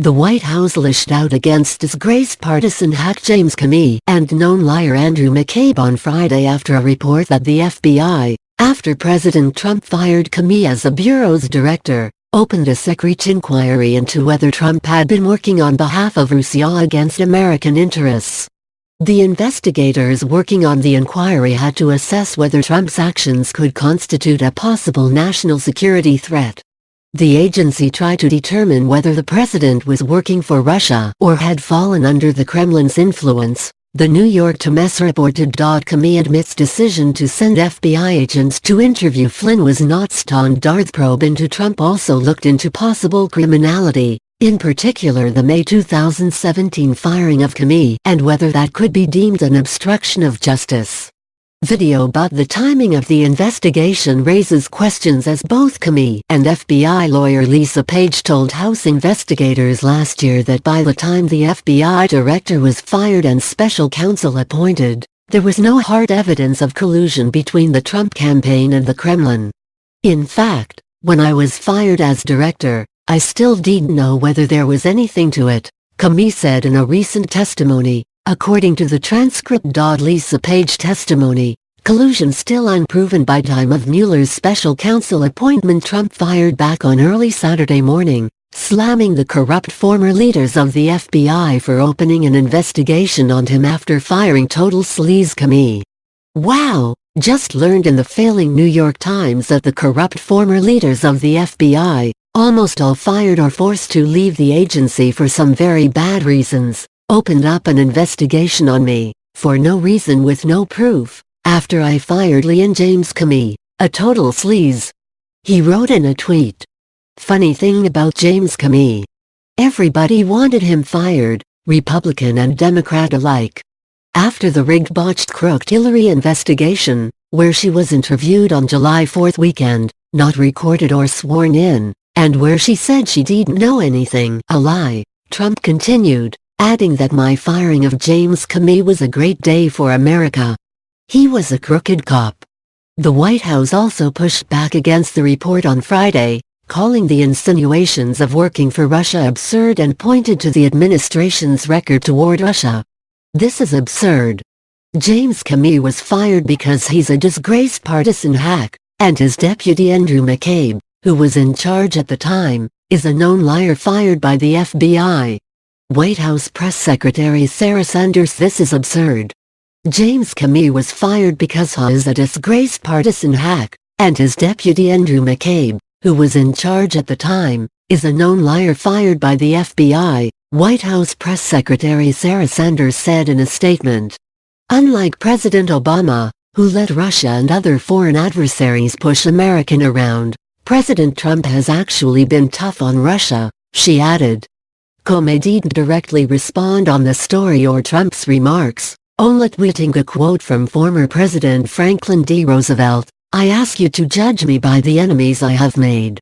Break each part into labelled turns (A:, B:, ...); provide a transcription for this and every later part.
A: The White House lashed out against disgraced partisan hack James Comey and known liar Andrew McCabe on Friday after a report that the FBI, after President Trump fired Comey as the bureau's director, opened a secret inquiry into whether Trump had been working on behalf of Russia against American interests. The investigators working on the inquiry had to assess whether Trump's actions could constitute a possible national security threat. The agency tried to determine whether the president was working for Russia or had fallen under the Kremlin's influence. The New York Times reported. Comey admits decision to send FBI agents to interview Flynn was not stunned. The probe into Trump also looked into possible criminality, in particular the May 2017 firing of Comey and whether that could be deemed an obstruction of justice. Video about the timing of the investigation raises questions as both Comey and FBI lawyer Lisa Page told House investigators last year that by the time the FBI director was fired and special counsel appointed, there was no hard evidence of collusion between the Trump campaign and the Kremlin. In fact, when I was fired as director, I still didn't know whether there was anything to it, Comey said in a recent testimony. According to the transcript. Lisa Page testimony, collusion still unproven by time of Mueller's special counsel appointment. Trump fired back on early Saturday morning, slamming the corrupt former leaders of the FBI for opening an investigation on him after firing total sleaze Comey. Wow! Just learned in the failing New York Times that the corrupt former leaders of the FBI, almost all fired or forced to leave the agency for some very bad reasons, opened up an investigation on me, for no reason with no proof, after I fired Leon James Comey, a total sleaze. He wrote in a tweet. Funny thing about James Comey. Everybody wanted him fired, Republican and Democrat alike. After the rigged botched crooked Hillary investigation, where she was interviewed on July 4th weekend, not recorded or sworn in, and where she said she didn't know anything, a lie, Trump continued, adding that my firing of James Comey was a great day for America. He was a crooked cop. The White House also pushed back against the report on Friday, calling the insinuations of working for Russia absurd and pointed to the administration's record toward Russia. This is absurd. James Comey was fired because he's a disgraced partisan hack, and his deputy Andrew McCabe, who was in charge at the time, is a known liar fired by the FBI. White House Press Secretary Sarah Sanders. This is absurd. James Comey was fired because he is a disgraced partisan hack, and his deputy Andrew McCabe, who was in charge at the time, is a known liar fired by the FBI, White House Press Secretary Sarah Sanders said in a statement. Unlike President Obama, who let Russia and other foreign adversaries push America around, President Trump has actually been tough on Russia, she added. Comey didn't directly respond on the story or Trump's remarks, only tweeting a quote from former President Franklin D. Roosevelt, "I ask you to judge me by the enemies I have made."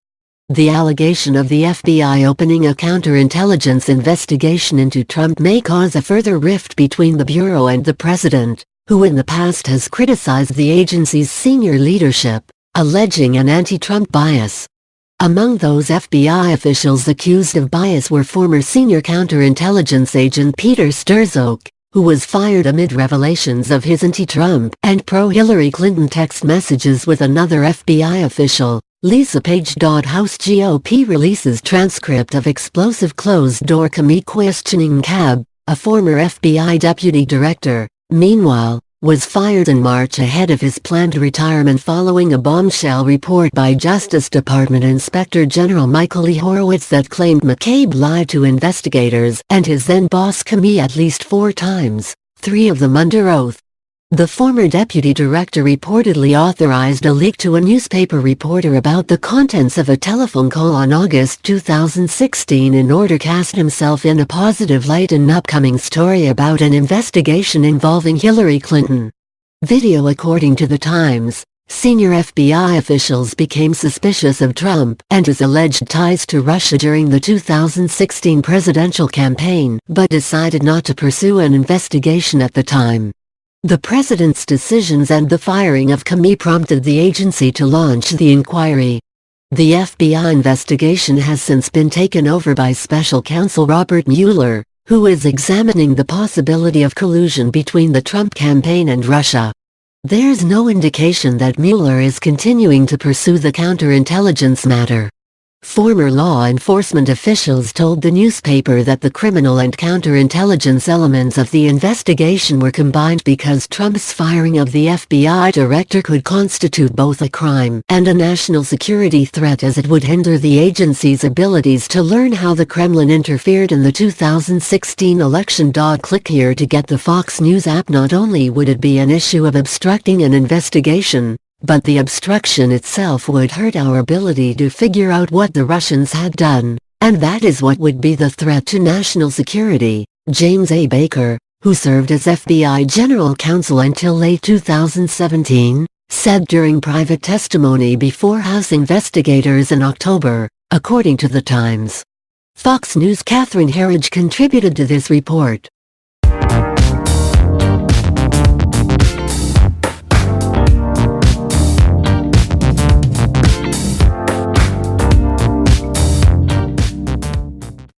A: The allegation of the FBI opening a counterintelligence investigation into Trump may cause a further rift between the Bureau and the President, who in the past has criticized the agency's senior leadership, alleging an anti-Trump bias. Among those FBI officials accused of bias were former senior counterintelligence agent Peter Strzok, who was fired amid revelations of his anti-Trump and pro-Hillary Clinton text messages with another FBI official, Lisa Page. House GOP releases transcript of explosive closed-door Comey questioning McCabe, a former FBI deputy director, meanwhile, was fired in March ahead of his planned retirement following a bombshell report by Justice Department Inspector General Michael E. Horowitz that claimed McCabe lied to investigators and his then-boss Comey at least 4 times, 3 of them under oath. The former deputy director reportedly authorized a leak to a newspaper reporter about the contents of a telephone call on August 2016 in order to cast himself in a positive light in an upcoming story about an investigation involving Hillary Clinton. Video. According to the Times, senior FBI officials became suspicious of Trump and his alleged ties to Russia during the 2016 presidential campaign, but decided not to pursue an investigation at the time. The president's decisions and the firing of Comey prompted the agency to launch the inquiry. The FBI investigation has since been taken over by Special Counsel Robert Mueller, who is examining the possibility of collusion between the Trump campaign and Russia. There's no indication that Mueller is continuing to pursue the counterintelligence matter. Former law enforcement officials told the newspaper that the criminal and counterintelligence elements of the investigation were combined because Trump's firing of the FBI director could constitute both a crime and a national security threat, as it would hinder the agency's abilities to learn how the Kremlin interfered in the 2016 election. Click here to get the Fox News app. Not only would it be an issue of obstructing an investigation, but the obstruction itself would hurt our ability to figure out what the Russians had done, and that is what would be the threat to national security. James A. Baker, who served as FBI General Counsel until late 2017, said during private testimony before House investigators in October, according to The Times. Fox News' Catherine Herridge contributed to this report.